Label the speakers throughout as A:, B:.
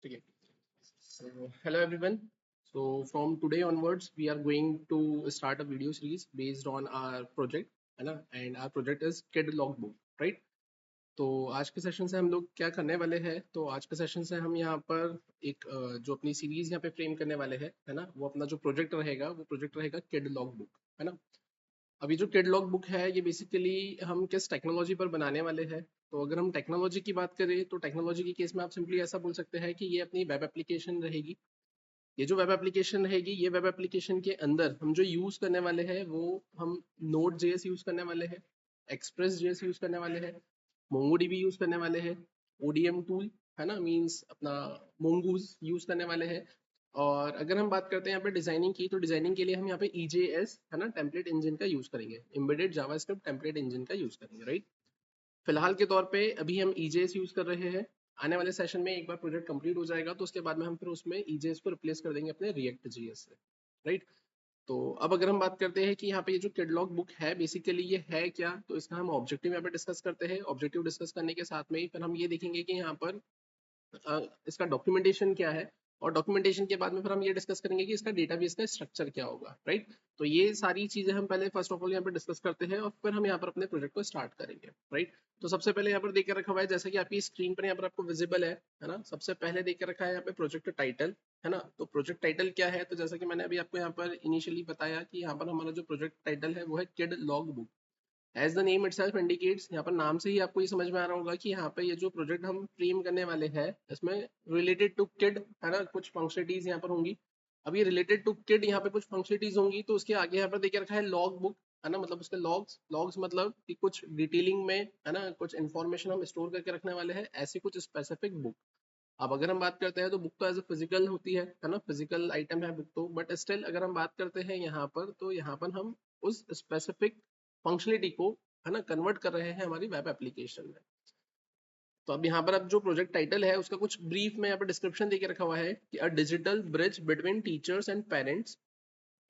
A: ठीक है. So, hello everyone. So from today onwards, we are going to start a video series based on our project, है ना? And our project is Kid Logbook, right? तो आज के session से हम लोग क्या करने वाले हैं? तो आज के सेशन से हम यहाँ पर एक जो अपनी सीरीज यहाँ पे फ्रेम करने वाले हैं, है ना? वो अपना जो प्रोजेक्ट रहेगा, वो प्रोजेक्ट रहेगा किड लॉग बुक, है ना? अभी जो किड लॉग बुक है ये बेसिकली हम किस टेक्नोलॉजी पर बनाने वाले हैं. तो अगर हम टेक्नोलॉजी की बात करें तो टेक्नोलॉजी के केस में आप सिंपली ऐसा बोल सकते हैं कि ये अपनी वेब एप्लीकेशन रहेगी. ये जो वेब एप्लीकेशन रहेगी, ये वेब एप्लीकेशन के अंदर हम जो यूज करने वाले हैं वो हम नोड जेएस यूज करने वाले हैं, एक्सप्रेस जेएस यूज करने वाले हैं, मोंगोडीबी यूज करने वाले हैं, ओडीएम टूल, है ना, मींस अपना मोंगूज यूज करने वाले हैं. और अगर हम बात करते हैं यहाँ पे डिजाइनिंग की, तो डिजाइनिंग के लिए हम यहाँ पे EJS, है ना, टेम्पलेट इंजन का यूज करेंगे, एम्बेडेड जावास्क्रिप्ट टेम्पलेट इंजन का यूज करेंगे, राइट. फिलहाल के तौर पे अभी हम EJS यूज कर रहे हैं. आने वाले सेशन में एक बार प्रोजेक्ट कंप्लीट हो जाएगा तो उसके बाद में हम फिर उसमें EJS को रिप्लेस कर देंगे अपने रिएक्ट जेएस से, राइट. तो अब अगर हम बात करते हैं कि यहाँ पे ये जो किडलॉग बुक है बेसिकली ये है क्या, तो इसका हम ऑब्जेक्टिव यहाँ पे डिस्कस करते हैं. ऑब्जेक्टिव डिस्कस करने के साथ में ही फिर हम ये देखेंगे कि यहाँ पर इसका डॉक्यूमेंटेशन क्या है, और डॉक्यूमेंटेशन के बाद में फिर हम ये डिस्कस करेंगे कि इसका डेटाबेस का स्ट्रक्चर क्या होगा, राइट. तो ये सारी चीजें हम पहले फर्स्ट ऑफ ऑल यहाँ पर डिस्कस करते हैं और फिर हम यहाँ पर अपने प्रोजेक्ट को स्टार्ट करेंगे, राइट. तो सबसे पहले यहाँ पर देख के रखा हुआ है, जैसा कि आपकी स्क्रीन पर यहाँ पर आपको विजिबल है ना. सबसे पहले देख के रखा है यहाँ पे प्रोजेक्ट टाइटल, है ना. तो प्रोजेक्ट टाइटल क्या है, तो जैसा कि मैंने अभी आपको यहाँ पर इनिशियली बताया कि यहाँ पर हमारा जो प्रोजेक्ट टाइटल है वो है kid log book. As the name itself indicates, यहाँ पर नाम से ही आपको ये समझ में आ रहा होगा कि यहाँ पे ये जो प्रोजेक्ट हम फ्रेम करने वाले हैं इसमें रिलेटेड टू किड, है ना, कुछ फंक्शनलिटीज यहाँ पर होंगी. अब ये रिलेटेड टू किड यहाँ पे कुछ फंक्शनलिटीज होंगी तो उसके आगे यहाँ पर देखिए रखा है लॉग बुक, है ना. मतलब उसके लॉग्स, लॉग्स मतलब कि कुछ डिटेलिंग में, है ना, कुछ इन्फॉर्मेशन हम स्टोर करके रखने वाले हैं, ऐसी कुछ स्पेसिफिक बुक. अब अगर हम बात करते हैं तो बुक तो एज ए फिजिकल होती है ना, फिजिकल आइटम है बुक तो, बट स्टिल अगर हम बात करते हैं यहाँ पर तो यहाँ पर हम उस स्पेसिफिक फंक्शनलिटी को, है ना, कन्वर्ट कर रहे हैं हमारी वेब एप्लीकेशन में. तो अब यहाँ पर अब जो प्रोजेक्ट टाइटल है उसका कुछ ब्रीफ में यहाँ पर डिस्क्रिप्शन देके रखा हुआ है कि a digital bridge between teachers and parents,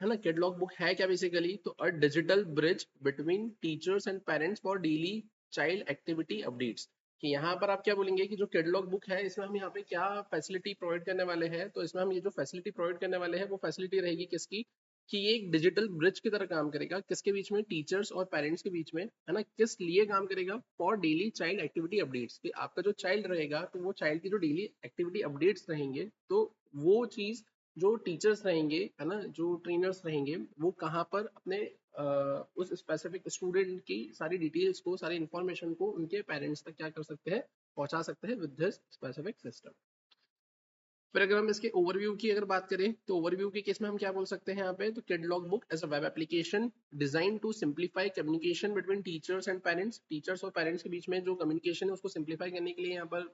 A: है ना. कैटलॉग बुक है क्या बेसिकली, तो a digital bridge between teachers and parents for daily child activity updates. कि यहाँ पर आप क्या बोलेंगे कि जो कैटलॉग बुक है इसमें हम यहाँ पे क्या फैसिलिटी प्रोवाइड करने वाले हैं, तो इसमें हम ये जो फैसिलिटी प्रोवाइड करने वाले हैं वो फैसिलिटी रहेगी किसकी, कि ये एक डिजिटल ब्रिज की तरह काम करेगा, किसके बीच में, टीचर्स और पेरेंट्स के बीच में, है ना. किस लिए काम करेगा, for daily child activity updates, कि आपका जो चाइल्ड रहेगा तो वो चाइल्ड की जो डेली एक्टिविटी अपडेट्स रहेंगे तो वो चीज जो टीचर्स रहेंगे, है ना, जो ट्रेनर्स रहेंगे, वो कहाँ पर अपने उस स्पेसिफिक स्टूडेंट की सारी डिटेल्स को, सारी इंफॉर्मेशन को उनके पेरेंट्स तक क्या कर सकते हैं, पहुंचा सकते हैं विद दिस स्पेसिफिक सिस्टम. फिर अगर हम इसके ओवरव्यू की अगर बात करें तो ओवरव्यू के केस में हम क्या बोल सकते हैं यहाँ पे, तो Kidlog book as a web application design to simplify communication between teachers and parents. Teachers और पेरेंट्स के बीच में जो कम्युनिकेशन है उसको सिंप्लीफाई करने के लिए यहाँ पर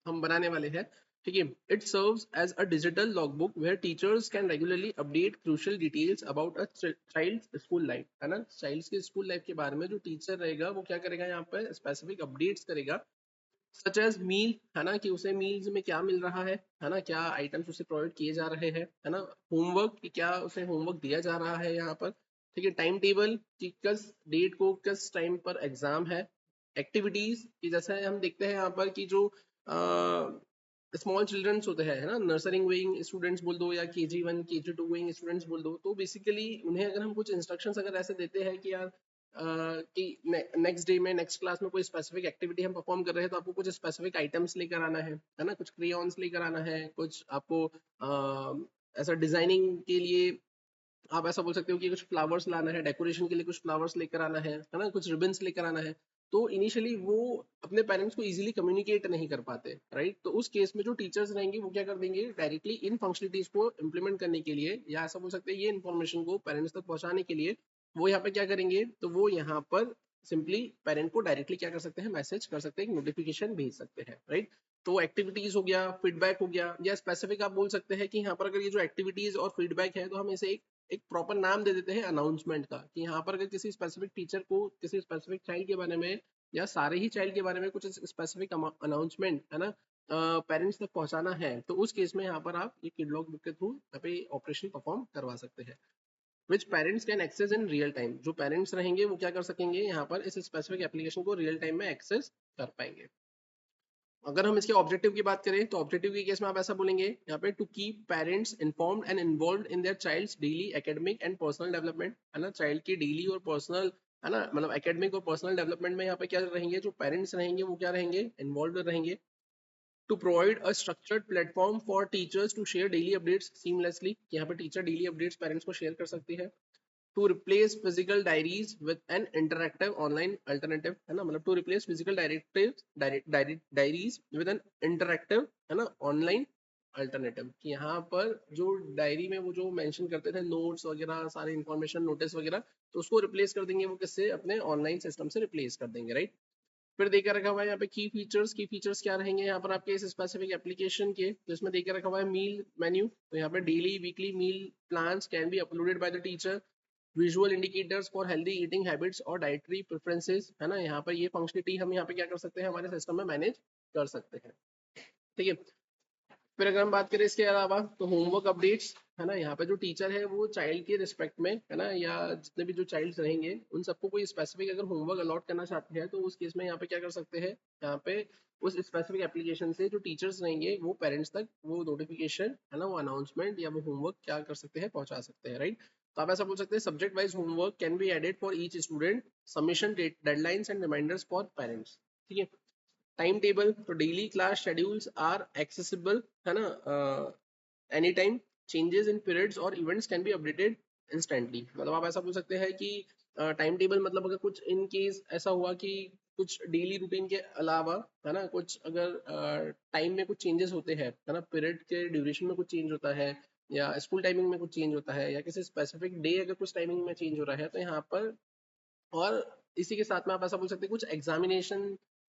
A: हम बनाने वाले हैं, ठीक है. It serves as a digital logbook where teachers can regularly update crucial details about a child school life, है ना. चाइल्ड के स्कूल लाइफ के बारे में जो टीचर रहेगा वो क्या करेगा, यहाँ पर स्पेसिफिक अपडेट्स करेगा, सच एज मील, है ना, कि उसे मील्स में क्या मिल रहा है ना, क्या आइटम्स उसे प्रोवाइड किए जा रहे हैं, है ना. होमवर्क, कि क्या उसे होमवर्क दिया जा रहा है यहाँ पर, ठीक है. टाइम टेबल, कि किस डेट को किस टाइम पर एग्जाम है. एक्टिविटीज, कि जैसे हम देखते हैं यहाँ पर कि जो स्मॉल चिल्ड्रंस होते हैं, है ना, नर्सरी गोइंग स्टूडेंट्स बोल दो या KG1 KG2 गोइंग स्टूडेंट्स बोल दो, तो बेसिकली उन्हें अगर हम कुछ इंस्ट्रक्शंस अगर ऐसे देते हैं कि यार कि नेक्स्ट डे में नेक्स्ट क्लास में कोई स्पेसिफिक एक्टिविटी हम परफॉर्म कर रहे हैं तो आपको कुछ स्पेसिफिक आइटम्स लेकर आना है ना, कुछ क्रेयॉन्स लेकर आना है, कुछ आपको ऐसा डिजाइनिंग के लिए आप ऐसा बोल सकते हो कि कुछ फ्लावर्स लाना है, डेकोरेशन के लिए कुछ फ्लावर्स लेकर आना है ना, कुछ रिबन्स लेकर आना है. तो इनिशियली वो अपने पेरेंट्स को इजीली कम्युनिकेट नहीं कर पाते, राइट. तो उस केस में जो टीचर्स रहेंगे वो क्या कर देंगे, डायरेक्टली इन फंक्शनलिटीज को इम्प्लीमेंट करने के लिए, या ऐसा बोल सकते हैं ये इन्फॉर्मेशन को पेरेंट्स तक पहुंचाने के लिए वो यहाँ पे क्या करेंगे, तो वो यहाँ पर सिंपली पेरेंट को डायरेक्टली क्या कर सकते हैं, मैसेज कर सकते हैं, नोटिफिकेशन भेज सकते हैं, राइट. तो एक्टिविटीज हो गया, फीडबैक हो गया, या स्पेसिफिक आप बोल सकते हैं कि यहाँ पर अगर ये जो एक्टिविटीज और फीडबैक है तो हम इसे एक प्रॉपर नाम दे देते हैं अनाउंसमेंट का, कि यहाँ पर अगर किसी स्पेसिफिक टीचर को किसी स्पेसिफिक चाइल्ड के बारे में या सारे ही चाइल्ड के बारे में कुछ स्पेसिफिक अनाउंसमेंट, है ना, पेरेंट्स तक पहुंचाना है, तो उस केस में यहाँ पर आप ये किडलॉग बुक के थ्रू यहाँ पे ऑपरेशन परफॉर्म करवा सकते हैं, which parents can access in real time. जो पेरेंट्स रहेंगे वो क्या कर सकेंगे, यहाँ पर इस स्पेसिफिक एप्लीकेशन को रियल टाइम में एक्सेस कर पाएंगे. अगर हम इसके ऑब्जेक्टिव की बात करें तो ऑब्जेक्टिव के केस में आप ऐसा बोलेंगे यहाँ पे, to keep parents informed and involved in their child's daily academic and personal development, है ना, चाइल्ड की डेली और पर्सनल, है ना, मतलब एकेडमिक और पर्सनल डेवलपमेंट में यहाँ पे क्या रहेंगे, जो पेरेंट्स रहेंगे वो क्या रहेंगे, इन्वॉल्व रहेंगे। To provide a structured platform for teachers to share daily updates seamlessly, यहाँ पे टीचर डेली अपडेट्स पेरेंट्स को शेयर कर सकती है। To replace physical diaries with an interactive online alternative, है ना, मतलब to replace physical diaries with an interactive, है ना, ऑनलाइन अल्टरनेटिव, कि यहाँ पर जो डायरी में वो जो मेंशन करते थे नोट्स वगैरह सारे इंफॉर्मेशन नोटिस वगैरह, तो उसको रिप्लेस कर देंगे वो किससे, अपने ऑनलाइन सिस्टम से रिप्लेस कर देंगे, राइट। फिर देकर रखा हुआ है यहाँ पे की फीचर्स क्या रहेंगे यहाँ पर आपके इस स्पेसिफिक एप्लीकेशन के, तो इसमें देकर रखा हुआ है मील मेन्यू, तो यहाँ पे daily weekly meal plans can be uploaded by the teacher, visual indicators for healthy eating habits और डाइटरी प्रेफरेंसेस, है ना, यहाँ पर ये फंक्शनलिटी हम यहाँ पे क्या कर सकते हैं, हमारे सिस्टम में मैनेज कर सकते हैं, ठीक है। फिर अगर हम बात करें इसके अलावा तो होमवर्क अपडेट्स, है ना, यहाँ पे जो टीचर है वो चाइल्ड के रिस्पेक्ट में, है ना, या जितने भी जो चाइल्ड रहेंगे उन सबको कोई स्पेसिफिक अगर होमवर्क अलॉट करना चाहते हैं तो उस केस में यहाँ पे क्या कर सकते हैं, यहाँ पे उस स्पेसिफिक एप्लीकेशन से जो टीचर्स रहेंगे वो पेरेंट्स तक वो नोटिफिकेशन, है ना, वो अनाउंसमेंट या वो होमवर्क क्या कर सकते हैं, पहुंचा सकते हैं, राइट। तो आप ऐसा बोल सकते हैं, subject wise homework can be added for each student, submission deadlines and reminders for parents, ठीक है। टाइम टेबल, तो daily class schedules are accessible, है ना, any time, changes in periods और events can be updated instantly, मतलब आप ऐसा बोल सकते हैं कि टाइम टेबल मतलब अगर कुछ इन केस ऐसा हुआ कि कुछ डेली रूटीन के अलावा, है ना, कुछ अगर टाइम में कुछ चेंजेस होते हैं, है ना, पीरियड के ड्यूरेशन में कुछ चेंज होता है, या स्कूल टाइमिंग में कुछ चेंज होता है, या किसी स्पेसिफिक डे अगर कुछ टाइमिंग में चेंज हो रहा है तो यहाँ पर, और इसी के साथ में आप ऐसा बोल सकते हैं कुछ एग्जामिनेशन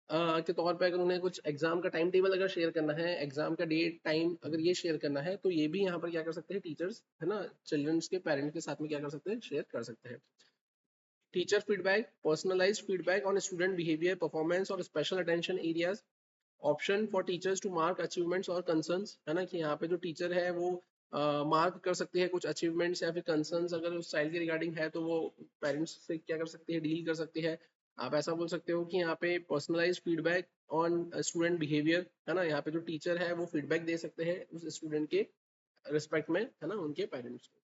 A: के तौर पे अगर उन्हें कुछ एग्जाम का टाइम टेबल अगर शेयर करना है, एग्जाम का डेट टाइम अगर ये शेयर करना है, तो ये भी यहाँ पर क्या कर सकते हैं टीचर्स, है ना, चिल्ड्रंस के पेरेंट्स के साथ में क्या कर सकते हैं, शेयर कर सकते हैं। Teacher feedback, personalised feedback on student behaviour performance और special attention areas, option for teachers to mark achievements और कंसर्न्स, है ना, कि यहाँ पे जो टीचर है वो मार्क कर सकती है कुछ अचीवमेंट्स या फिर कंसर्न्स अगर उस चाइल्ड के रिगार्डिंग है, तो वो पेरेंट्स से क्या कर सकती है, डील कर सकती है। आप ऐसा बोल सकते हो कि यहाँ पे personalise feedback on student behaviour, है ना, यहाँ पे जो टीचर है वो फीडबैक दे सकते हैं उस स्टूडेंट के रिस्पेक्ट में, है ना, उनके पेरेंट्स को।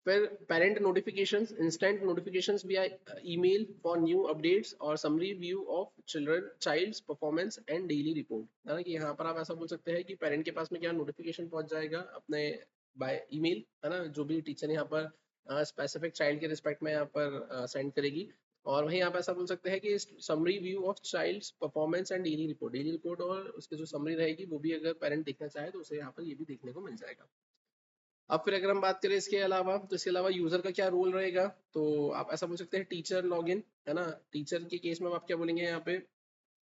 A: फिर parent notifications, instant notifications via email for new updates और summary view of child's performance and daily report, है ना, कि यहाँ पर आप ऐसा बोल सकते हैं कि पेरेंट के पास में क्या नोटिफिकेशन पहुंच जाएगा अपने बाय ईमेल, है ना, जो भी टीचर यहाँ पर स्पेसिफिक चाइल्ड के रिस्पेक्ट में यहाँ पर सेंड करेगी, और वहीं आप ऐसा बोल सकते हैं कि summary view of child's performance and daily report और उसकी जो समरी रहेगी वो भी अगर पेरेंट देखना चाहे तो उसे यहाँ पर ये भी देखने को मिल जाएगा। अब फिर अगर हम बात करें इसके अलावा तो इसके अलावा यूजर का क्या रोल रहेगा, तो आप ऐसा बोल सकते हैं टीचर लॉगिन, है ना, टीचर के केस में आप क्या बोलेंगे यहाँ पे,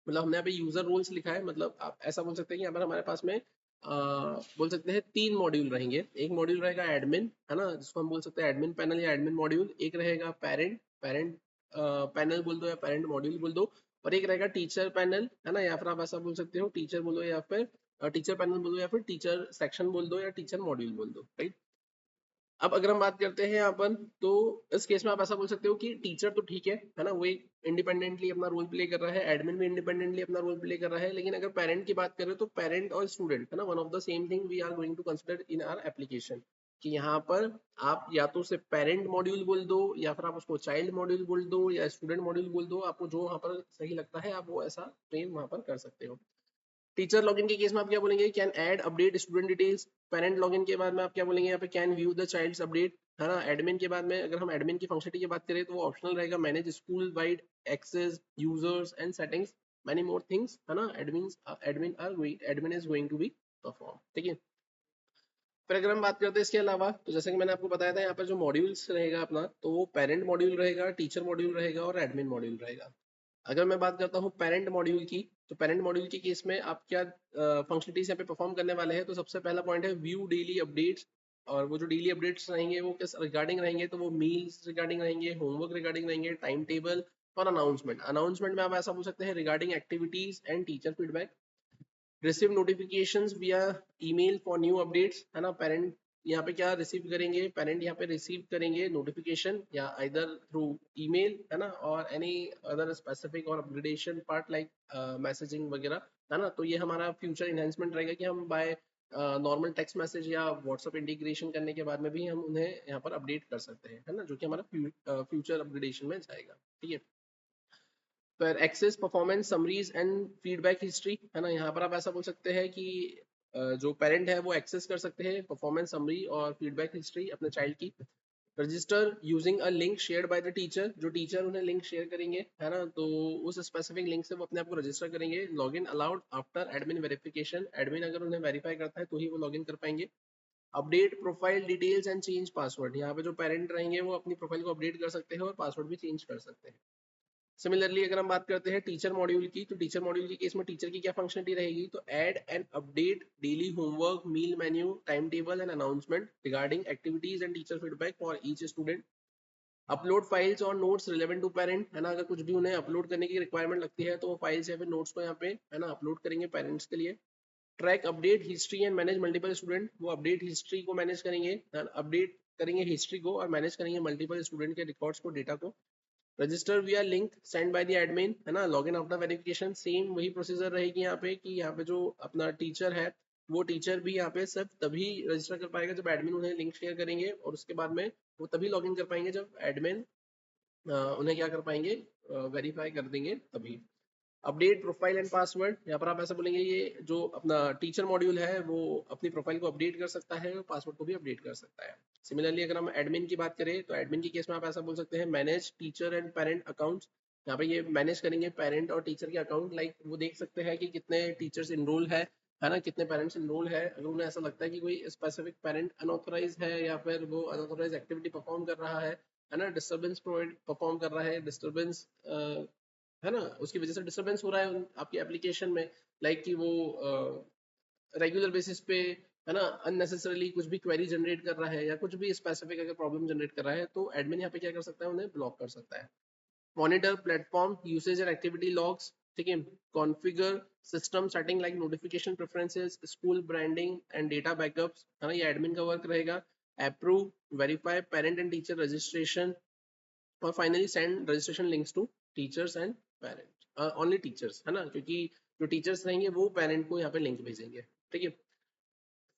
A: मतलब हमने यहाँ पे यूजर रोल्स लिखा है, मतलब आप ऐसा बोल सकते हैं कि यहाँ पर हमारे पास में बोल सकते हैं 3 मॉड्यूल रहेंगे। एक मॉड्यूल रहेगा एडमिन, है ना, जिसको हम बोल सकते हैं एडमिन पैनल या एडमिन मॉड्यूल, एक रहेगा पेरेंट पैनल बोल दो या पेरेंट मॉड्यूल बोल दो, और एक रहेगा टीचर पैनल, है ना, या फिर आप ऐसा बोल सकते हो टीचर बोलो या फिर टीचर पैनल बोलो या फिर टीचर सेक्शन बोल दो या टीचर मॉड्यूल बोल दो, राइट। अब अगर हम बात करते हैं यहाँ पर, तो इस केस में आप ऐसा बोल सकते हो कि टीचर तो ठीक है ना, वो एक इंडिपेंडेंटली अपना रोल प्ले कर रहा है, एडमिन भी इंडिपेंडेंटली अपना रोल प्ले कर रहा है, लेकिन अगर पेरेंट की बात करें तो पेरेंट और स्टूडेंट, है ना, one of the same thing we are going to consider in our application, कि यहाँ पर आप या तो उसे पेरेंट मॉड्यूल बोल दो या फिर आप उसको चाइल्ड मॉड्यूल बोल दो या स्टूडेंट मॉड्यूल बोल दो, आपको जो वहाँ पर सही लगता है आप वो ऐसा फ्रेम वहाँ पर कर सकते हो। टीचर लॉगिन के केस में आप क्या बोलेंगे, can add update student details. Parent login के बाद में आप क्या बोलेंगे यहाँ पे, can view the child's update, है ना। एडमिन के बाद में अगर हम एडमिन की फंक्शनलिटी की बात करें तो वो ऑप्शनल रहेगा, manage school wide access users and settings many more things, है ना, admin is going to be perform, ठीक है। फिर अगर हम बात करते हैं इसके अलावा, तो जैसे कि मैंने आपको बताया था यहाँ पर जो मॉड्यूल्स रहेगा अपना, तो वो पेरेंट मॉड्यूल रहेगा, टीचर मॉड्यूल रहेगा और एडमिन मॉड्यूल रहेगा। अगर मैं बात करता हूँ पेरेंट मॉड्यूल की, तो पेरेंट मॉड्यूल के केस में आप क्या फंक्शनलिटीज यहाँ पे परफॉर्म करने वाले हैं, तो सबसे पहला पॉइंट है व्यू डेली अपडेट्स, और वो जो डेली अपडेट्स रहेंगे वो किस रिगार्डिंग रहेंगे, तो वो मील्स रिगार्डिंग रहेंगे, होमवर्क रिगार्डिंग रहेंगे, टाइम टेबल और अनाउंसमेंट। अनाउंसमेंट में आप ऐसा बोल सकते हैं regarding activities and teacher feedback. Receive notifications विया ईमेल फॉर न्यू अपडेट्स, है ना, पेरेंट यहाँ पे क्या रिसीव करेंगे, पेरेंट यहाँ पे रिसीव करेंगे नोटिफिकेशन या आइदर थ्रू ईमेल, है ना, और एनी अदर स्पेसिफिक और अपग्रेडेशन पार्ट लाइक मैसेजिंग वगैरह, है ना। तो ये हमारा फ्यूचर इन्हेंसमेंट रहेगा कि हम बाय नॉर्मल टेक्स्ट मैसेज या व्हाट्सएप इंटीग्रेशन करने के बाद में भी हम उन्हें यहाँ पर अपडेट कर सकते हैं, है ना, जो कि हमारा फ्यूचर अपग्रेडेशन में जाएगा, ठीक है। पर access performance summaries and feedback history, है ना, यहाँ पर आप ऐसा बोल सकते हैं कि जो पेरेंट है वो एक्सेस कर सकते हैं परफॉर्मेंस समरी और फीडबैक हिस्ट्री अपने चाइल्ड की। Register using a link share bye the teacher, जो टीचर उन्हें लिंक शेयर करेंगे, है ना, तो उस स्पेसिफिक लिंक से वो अपने आप को रजिस्टर करेंगे। Login allowed after admin verification, admin अगर उन्हें वेरीफाई करता है तो ही वो लॉगिन कर पाएंगे। Update profile details and change password, यहाँ पे जो पेरेंट रहेंगे वो अपनी प्रोफाइल को अपडेट कर सकते हैं और पासवर्ड भी चेंज कर सकते हैं। सिमिलरली अगर हम बात करते हैं टीचर मॉड्यूल की, तो टीचर मॉड्यूल के केस में टीचर की क्या फंक्शनलिटी रहेगी, तो add and update daily homework, meal menu, time table and announcement regarding activities and teacher feedback for each student. Upload files और नोट्स रिलेवेंट टू पेरेंट, है ना, अगर कुछ भी उन्हें अपलोड करने की रिक्वायरमेंट लगती है तो वो फाइल्स या फिर नोट्स को यहाँ पे, है ना, अपलोड करेंगे पेरेंट्स के लिए। Track update history and manage multiple student, वो अपडेट हिस्ट्री को मैनेज करेंगे, अपडेट करेंगे हिस्ट्री को और मैनेज करेंगे मल्टीपल स्टूडेंट के रिकॉर्ड्स को, डेटा को। रजिस्टर विया link send by the admin, है ना, लॉगिन आफ्टर वेरिफिकेशन, सेम वही प्रोसीजर रहेगी यहाँ पे कि यहाँ पे जो अपना टीचर है वो टीचर भी यहाँ पे सिर्फ तभी रजिस्टर कर पाएगा जब एडमिन उन्हें लिंक शेयर करेंगे, और उसके बाद में वो तभी लॉगिन कर पाएंगे जब एडमिन उन्हें क्या कर पाएंगे, वेरीफाई कर देंगे तभी। अपडेट प्रोफाइल एंड पासवर्ड, यहाँ पर आप ऐसा बोलेंगे ये जो अपना टीचर मॉड्यूल है वो अपनी प्रोफाइल को अपडेट कर सकता है और पासवर्ड को भी अपडेट कर सकता है। सिमिलरली अगर हम एडमिन की बात करें तो एडमिन के केस में आप ऐसा बोल सकते हैं manage teacher and parent accounts, यहाँ पे ये मैनेज करेंगे पेरेंट और टीचर के अकाउंट, लाइक वो देख सकते हैं कि कितने टीचर्स इनरोल है ना, कितने पेरेंट्स इनरोल है। अगर उन्हें ऐसा लगता है कि कोई स्पेसिफिक पेरेंट अनऑथराइज है या फिर वो अनऑथराइज एक्टिविटी परफॉर्म कर रहा है ना, डिस्टर्बेंस प्रोवाइड परफॉर्म कर रहा है, डिस्टर्बेंस, है ना, उसकी वजह से डिस्टर्बेंस हो रहा है आपकी एप्लीकेशन में, लाइक कि वो रेगुलर बेसिस पे, है ना, अननेसेसरली कुछ भी क्वेरी जनरेट कर रहा है या कुछ भी स्पेसिफिक अगर प्रॉब्लम जनरेट कर रहा है, तो एडमिन यहाँ पे क्या कर सकता है, उन्हें ब्लॉक कर सकता है। Monitor platform usage and activity logs, ठीक है। Configure system setting like notification preferences, school branding and data backups, है ना, ये एडमिन का वर्क रहेगा। Approve verify parent and teacher registration, और finally send registration links to teachers and parents, only teachers, है ना, क्योंकि जो टीचर्स रहेंगे वो पेरेंट को यहाँ पे लिंक भेजेंगे, ठीक है।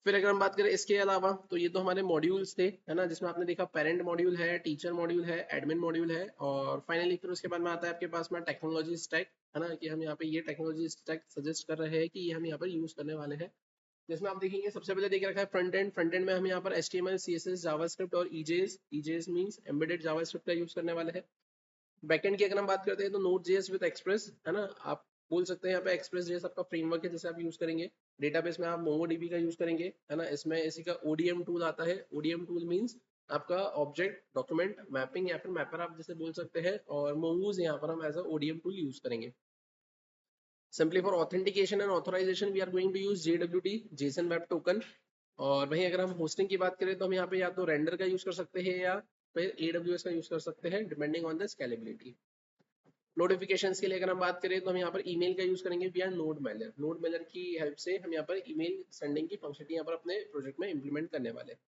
A: फिर अगर हम बात करें इसके अलावा, तो ये तो हमारे मॉड्यूल्स थे, है ना, जिसमें आपने देखा पेरेंट मॉड्यूल है, टीचर मॉड्यूल है, एडमिन मॉड्यूल है, और फाइनली फिर उसके बाद में आता है आपके पास में टेक्नोलॉजी स्टैक, है ना, कि हम यहाँ पे ये टेक्नोलॉजी स्टैक सजेस्ट कर रहे हैं कि ये हम यहाँ पर यूज करने वाले हैं। जिसमें आप देखेंगे सबसे पहले देख रखा है फ्रंट एंड, फ्रंट एंड में हम यहाँ पर HTML CSS जावास्क्रिप्ट और EJS, EJS means embedded JavaScript का यूज करने वाले हैं। बैकएंड की अगर हम बात करते हैं तो नोड जेएस विद एक्सप्रेस, है ना, आप बोल सकते हैं यहाँ पे एक्सप्रेस जेएस आपका फ्रेमवर्क है जिसे आप यूज करेंगे। डेटाबेस में आप मोंगोडीबी का यूज करेंगे, है ना, इसमें इसी का ODM टूल आता है। ODM टूल मींस आपका ऑब्जेक्ट डॉक्यूमेंट मैपिंग या फिर मैपर आप जिसे बोल सकते हैं, और मोंगूज यहाँ पर हम as a ODM tool use करेंगे। Simply for authentication and authorisation we are going to use JWT, JSON web token. और वहीं अगर हम होस्टिंग की बात करें तो हम यहाँ पे या तो रेंडर का यूज कर सकते हैं या फिर AWS का यूज कर सकते हैं, depending on the scalability. Notifications के लिए अगर हम बात करें तो हम यहाँ पर ईमेल का यूज करेंगे विया नोड मेलर, नोड मेलर की हेल्प से हम यहाँ पर ईमेल सेंडिंग की फंक्शनलिटी यहाँ पर अपने प्रोजेक्ट में इंप्लीमेंट करने वाले हैं।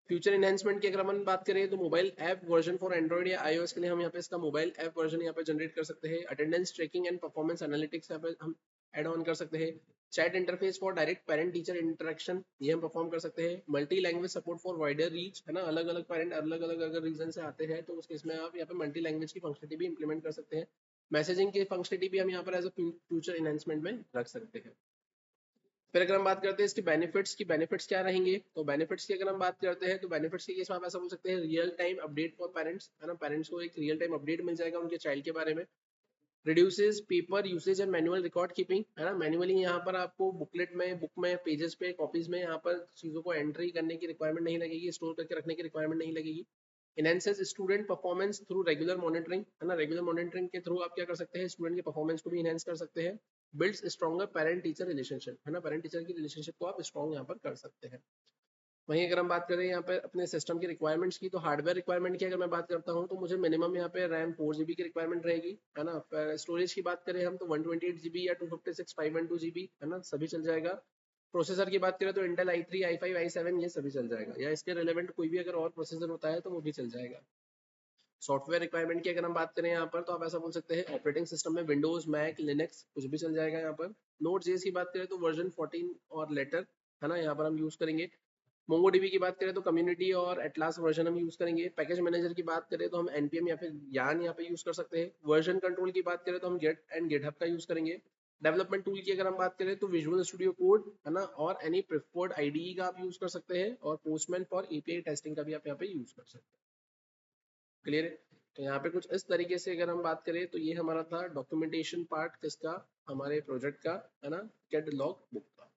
A: फ्यूचर एनहेंसमेंट की अगर हम बात करें तो mobile app version for Android या iOS के लिए हम यहाँ पे इसका मोबाइल ऐप वर्जन यहाँ पे जनरेट कर सकते हैं। Attendance tracking and performance analytics यहाँ पे हम एड ऑन कर सकते हैं। Chat interface for direct parent teacher interaction ये हम परफॉर्म कर सकते हैं। Multi language support for wider reach, है ना, अलग अलग पेरेंट अलग अलग अगर रीजन से आते हैं तो उस केस में आप यहाँ पे मल्टी लैंग्वेज की फंक्शनलिटी भी इंप्लीमेंट कर सकते हैं। मैसेजिंग की फंक्शनलिटी भी हम यहाँ पर एज अ फ्यूचर एनहेंसमेंट में रख सकते हैं। फिर अगर हम बात करते हैं इसके बेनिफिट्स की, बेनिफिट्स क्या रहेंगे, तो बेनिफिट्स की अगर हम बात करते हैं तो बेनिफिट्स के केस में आप ऐसा बोल सकते हैं real time update for parents, है ना, पेरेंट्स को एक रियल टाइम अपडेट मिल जाएगा उनके चाइल्ड के बारे में। Reduces paper usage and manual record keeping, है ना, मैनुअली यहाँ पर आपको बुकलेट में, बुक में, पेजेस पे, कॉपीज में यहाँ पर चीजों को एंट्री करने की रिक्वायरमेंट नहीं लगेगी, स्टोर करके रखने की रिक्वायरमेंट नहीं लगेगी। Enhances student performance through regular monitoring, है ना, रेगुलर मॉनिटरिंग के थ्रू आप क्या कर सकते हैं, स्टूडेंट के परफॉर्मेंस को भी इनहेंस कर सकते हैं। Builds stronger parent teacher relationship, है ना, पेरेंट टीचर की रिलेशनशिप को आप स्ट्रॉन्ग यहाँ पर कर सकते हैं। वहीं अगर हम बात करें यहाँ पे अपने सिस्टम की रिक्वायरमेंट्स की, तो हार्डवेयर रिक्वायरमेंट की अगर मैं बात करता हूँ तो मुझे मिनिमम यहाँ पे रैम 4 GB की रिक्वायरमेंट रहेगी, है ना। स्टोरेज की बात करें हम तो 128 GB या 256 512 GB, है ना, सभी चल जाएगा। प्रोसेसर की बात करें तो इंटेल i3 i5 i7 ये सभी चल जाएगा, या इसके रिलेवेंट कोई भी अगर और प्रोसेसर होता है तो वो भी चल जाएगा। सॉफ्टवेयर रिक्वायरमेंट की अगर हम बात करें यहाँ पर, तो आप ऐसा बोल सकते हैं ऑपरेटिंग सिस्टम में विंडोज, मैक, लिनक्स कुछ भी चल जाएगा यहाँ पर। नोड जेएस की बात करें तो वर्जन 14 और लेटर, है ना, यहाँ पर हम यूज करेंगे। मोंगोडीबी की बात करें तो कम्युनिटी और एटलास वर्जन हम यूज करेंगे। पैकेज मैनेजर की बात करें तो हम npm या फिर यान यहाँ पे यूज कर सकते हैं। वर्जन कंट्रोल की बात करें तो हम गेट एंड गिटहब का यूज करेंगे। डेवलपमेंट टूल की अगर हम बात करें तो विजुअल स्टूडियो कोड, है ना, और एनी प्रिफर्ड आईडीई का आप यूज कर सकते हैं, और पोस्टमैन फॉर एपीआई टेस्टिंग का भी आप यहाँ पे यूज कर सकते हैं। क्लियर है? तो यहाँ पे कुछ इस तरीके से अगर हम बात करें तो ये हमारा था डॉक्यूमेंटेशन पार्ट किसका, हमारे प्रोजेक्ट का, है ना, कैड लॉग बुक का,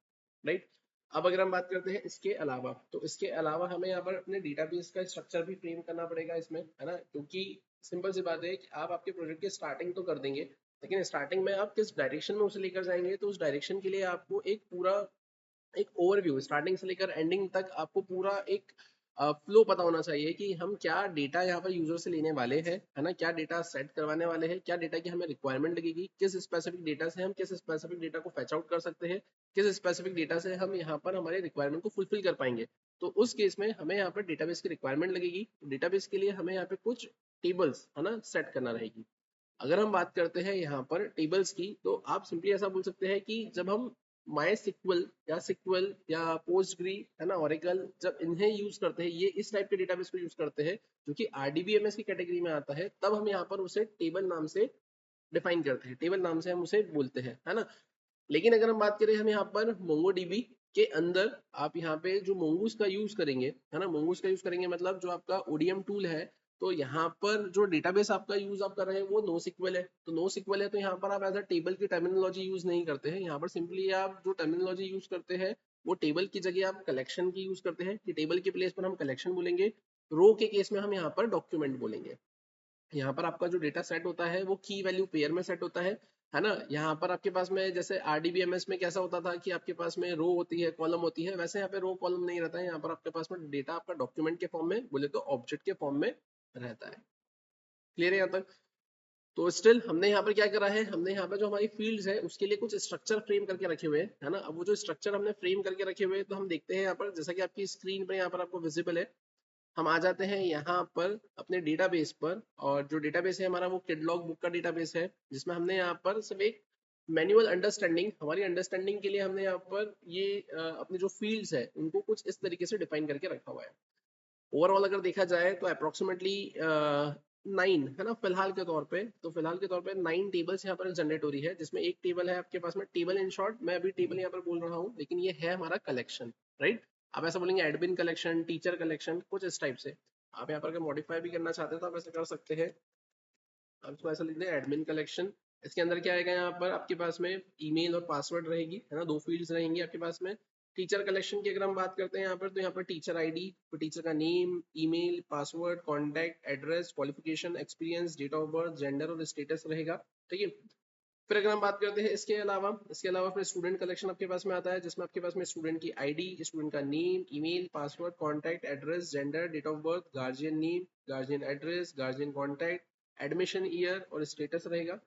A: राइट। अब अगर हम बात करते हैं इसके अलावा, तो इसके अलावा हमें यहाँ पर अपने डेटाबेस का स्ट्रक्चर भी फ्रेम करना पड़ेगा इसमें, है ना, क्योंकि सिंपल सी बात है कि आप आपके प्रोजेक्ट की स्टार्टिंग तो कर देंगे, लेकिन स्टार्टिंग में आप किस डायरेक्शन में उसे लेकर जाएंगे, तो उस डायरेक्शन के लिए आपको एक पूरा एक ओवरव्यू स्टार्टिंग से लेकर एंडिंग तक आपको पूरा एक फ्लो पता होना चाहिए कि हम क्या डेटा यहाँ पर यूजर से लेने वाले हैं, है ना, क्या डेटा सेट करवाने वाले हैं, क्या डेटा की हमें रिक्वायरमेंट लगेगी, किस स्पेसिफिक डेटा से हम किस स्पेसिफिक डेटा को फैच आउट कर सकते हैं, किस स्पेसिफिक डेटा से हम यहाँ पर हमारे रिक्वायरमेंट को फुलफिल कर पाएंगे। तो उस केस में हमें यहाँ पर डेटाबेस की रिक्वायरमेंट लगेगी। डेटाबेस के लिए हमें यहाँ पे कुछ टेबल्स, है ना, सेट करना रहेगी। अगर हम बात करते हैं यहाँ पर टेबल्स की, तो आप सिंपली ऐसा बोल सकते हैं कि जब हम माई सिक्वल या सिक्वल या पोस्टग्री, है ना, ओरेकल, जब इन्हें यूज करते हैं, ये इस टाइप के डेटाबेस को यूज करते हैं जो कि आरडीबीएमएस की कैटेगरी में आता है, तब हम यहाँ पर उसे टेबल नाम से डिफाइन करते हैं, टेबल नाम से हम उसे बोलते हैं, है ना। लेकिन अगर हम बात करें हम यहाँ पर मोंगोडीबी के अंदर, आप यहाँ पे जो मोंगूस का यूज करेंगे, है ना, मोंगूस का यूज करेंगे मतलब जो आपका ओडीएम टूल है, तो यहाँ पर जो डेटाबेस आपका यूज आप कर रहे हैं वो नो सिक्वल है। तो नो सिक्वल है तो यहाँ पर आप एज अ टेबल की टर्मिनोलॉजी यूज नहीं करते हैं, यहाँ पर सिंपली आप जो टर्मिनोलॉजी यूज करते हैं वो टेबल की जगह आप कलेक्शन की यूज करते हैं, कि टेबल के प्लेस पर हम कलेक्शन बोलेंगे, रो के केस में हम यहाँ पर डॉक्यूमेंट बोलेंगे। यहाँ पर आपका जो डेटा सेट होता है वो की वैल्यू पेयर में सेट होता है ना। यहाँ पर आपके पास में जैसे आरडीबीएमएस में कैसा होता था कि आपके पास में रो होती है, कॉलम होती है, वैसे यहाँ पे रो कॉलम नहीं रहता है, यहाँ पर आपके पास में डेटा आपका डॉक्यूमेंट के फॉर्म में बोले तो ऑब्जेक्ट के फॉर्म में रहता है। क्लियर है यहाँ तक? तो स्टिल हमने यहाँ पर क्या करा है, हमने यहाँ पर जो हमारी फील्ड्स है उसके लिए कुछ स्ट्रक्चर फ्रेम करके रखे हुए हैं, है ना। अब वो जो स्ट्रक्चर हमने फ्रेम करके रखे हुए हैं, तो हम देखते हैं यहाँ पर, जैसा कि आपकी स्क्रीन पर यहाँ पर आपको विजिबल है, हम आ जाते हैं यहाँ पर अपने डेटाबेस पर, और जो डेटाबेस है हमारा वो किडलॉग बुक का डेटाबेस है, जिसमें हमने यहाँ पर सिर्फ एक मैनुअल अंडरस्टैंडिंग, हमारी अंडरस्टैंडिंग के लिए हमने यहाँ पर ये अपने जो फील्ड्स है उनको कुछ इस तरीके से डिफाइन करके रखा हुआ है। ओवरऑल अगर देखा जाए तो अप्रोक्सीमेटली 9, है ना, फिलहाल के तौर पे, तो फिलहाल के तौर पे 9 टेबल्स यहाँ पर जनरेट हो रही है, जिसमें एक टेबल है आपके पास में टेबल, इन शॉर्ट मैं अभी टेबल यहाँ पर बोल रहा हूँ, लेकिन ये है हमारा कलेक्शन, राइट। आप ऐसा बोलेंगे एडमिन कलेक्शन, टीचर कलेक्शन, कुछ इस टाइप से। आप यहाँ पर अगर मॉडिफाई भी करना चाहते हैं तो आप ऐसा कर सकते हैं, आप इसको ऐसा लिख दें एडमिन कलेक्शन। इसके अंदर क्या आएगा, यहाँ पर आपके पास में ईमेल और पासवर्ड रहेगी, है ना, 2 फील्ड्स रहेंगी आपके पास में। टीचर कलेक्शन की अगर हम बात करते हैं यहाँ पर, तो यहाँ पर टीचर आईडी, तो टीचर का name, email, password, contact, address, qualification, experience, date of birth, gender और स्टेटस रहेगा, ठीक है। फिर अगर हम बात करते हैं इसके अलावा फिर स्टूडेंट कलेक्शन आपके पास में आता है, जिसमें आपके पास में स्टूडेंट की आईडी, स्टूडेंट का name, email, password, contact, address, gender, date of birth, guardian name, guardian address, guardian contact, admission year और स्टेटस रहेगा।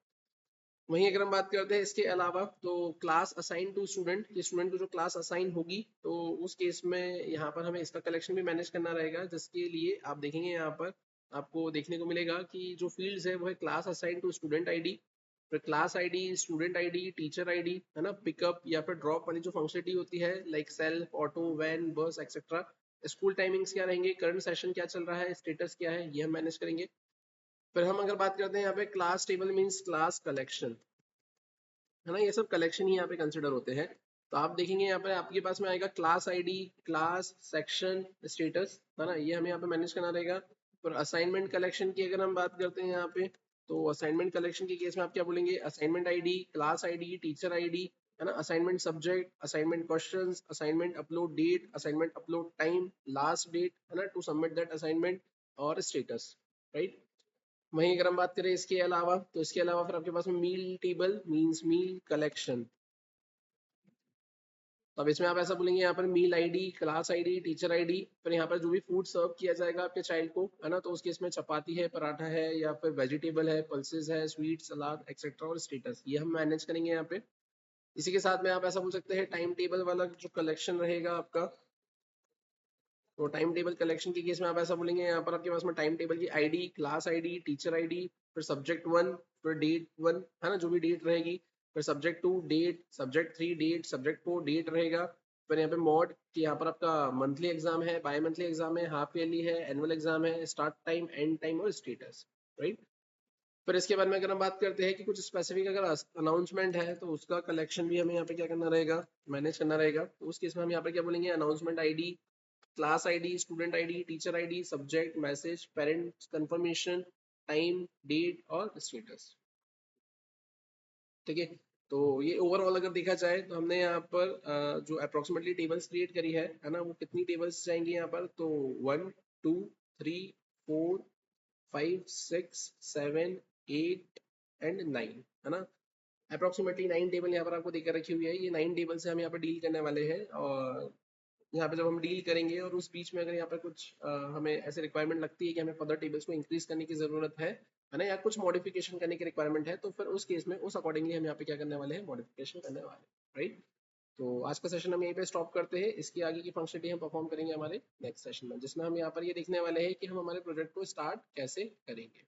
A: वहीं अगर हम बात करते हैं इसके अलावा, तो क्लास असाइन टू स्टूडेंट, ये स्टूडेंट को जो क्लास असाइन होगी, तो उस केस में यहाँ पर हमें इसका कलेक्शन भी मैनेज करना रहेगा, जिसके लिए आप देखेंगे यहाँ पर आपको देखने को मिलेगा कि जो फील्ड्स है वो है class assign to student ID, फिर class ID, student ID, teacher ID, है ना, पिकअप या फिर ड्रॉप वाली जो फंक्शनलिटी होती है लाइक सेल्फ, ऑटो, वैन, बस एक्सेट्रा। स्कूल टाइमिंग्स क्या रहेंगे, करंट सेशन क्या चल रहा है, स्टेटस क्या है, ये हम मैनेज करेंगे। फिर हम अगर बात करते हैं यहाँ पे class table means class collection, है ना, ये सब कलेक्शन ही यहाँ पे कंसिडर होते हैं। तो आप देखेंगे यहाँ पे आपके पास में आएगा class ID, class, section, status, है ना, ये हमें यहाँ पे मैनेज करना रहेगा। फिर असाइनमेंट कलेक्शन की अगर हम बात करते हैं यहाँ पे, तो असाइनमेंट कलेक्शन के केस में आप क्या बोलेंगे, assignment ID, class ID, teacher ID, है ना, assignment subject, assignment questions, assignment upload date, assignment upload time, last date, है ना, टू सबमिट दैट असाइनमेंट, और स्टेटस, राइट। वहीं अगर हम बात करें इसके अलावा, तो इसके अलावा फिर आपके पास में meal table means meal collection. तो अब इसमें आप ऐसा बोलेंगे यहाँ पर meal ID, class ID, teacher ID, फिर यहाँ पर जो भी फूड सर्व किया जाएगा आपके चाइल्ड को, है ना, तो उसके इसमें चपाती है, पराठा है, या फिर वेजिटेबल है, पल्सेस है, स्वीट, सलाद एक्सेट्रा, और स्टेटस, ये हम मैनेज करेंगे यहाँ पे। इसी के साथ में आप ऐसा बोल सकते हैं टाइम टेबल वाला जो कलेक्शन रहेगा आपका, तो टाइम टेबल कलेक्शन के केस में आप ऐसा बोलेंगे, यहाँ पर आपके पास में टाइम टेबल की ID, class ID, teacher ID, फिर सब्जेक्ट 1, फिर डेट 1 है ना, जो भी डेट रहेगी, फिर subject 2 date, subject 3 date, subject 4 date रहेगा। फिर यहाँ पे मॉड कि यहाँ पर आपका मंथली एग्जाम है, बाई मंथली एग्जाम है, हाफ ईयरली है, एनुअल एग्जाम है, स्टार्ट टाइम, एंड टाइम और स्टेटस, राइट। फिर इसके बाद में अगर हम बात करते हैं कि कुछ स्पेसिफिक अगर अनाउंसमेंट है तो उसका कलेक्शन भी हमें यहाँ पे क्या करना रहेगा, मैनेज करना रहेगा। तो उस केस में हम यहाँ पे क्या बोलेंगे, announcement ID, class ID, student ID, teacher ID, subject, message, parents confirmation, time, date और स्टेटस, ठीक है। तो ये ओवरऑल अगर देखा जाए तो हमने यहाँ पर जो अप्रोक्सीमेटली टेबल्स क्रिएट करी है ना, वो कितनी टेबल्स जाएंगी यहाँ पर, तो 1 2 3 4 5 6 7 8 एंड 9 है ना। अप्रोक्सीमेटली 9 टेबल यहाँ पर आपको देकर रखी हुई है। ये 9 टेबल से हम यहाँ पर डील करने वाले हैं, और यहाँ पे जब हम डील करेंगे और उस बीच में अगर यहाँ पर कुछ हमें ऐसे रिक्वायरमेंट लगती है कि हमें फर्दर टेबल्स को इंक्रीज करने की जरूरत है ना, या कुछ मॉडिफिकेशन करने की रिक्वायरमेंट है, तो फिर उस केस में उस अकॉर्डिंगली हम यहाँ पे क्या करने वाले हैं, मॉडिफिकेशन करने वाले हैं, राइट। तो आज का सेशन हम यहीं पे स्टॉप करते हैं। इसकी आगे की फंक्शनलिटी हम परफॉर्म करेंगे हमारे नेक्स्ट सेशन में, जिसमें हम यहाँ पर ये देखने वाले हैं कि हम हमारे प्रोजेक्ट को स्टार्ट कैसे करेंगे।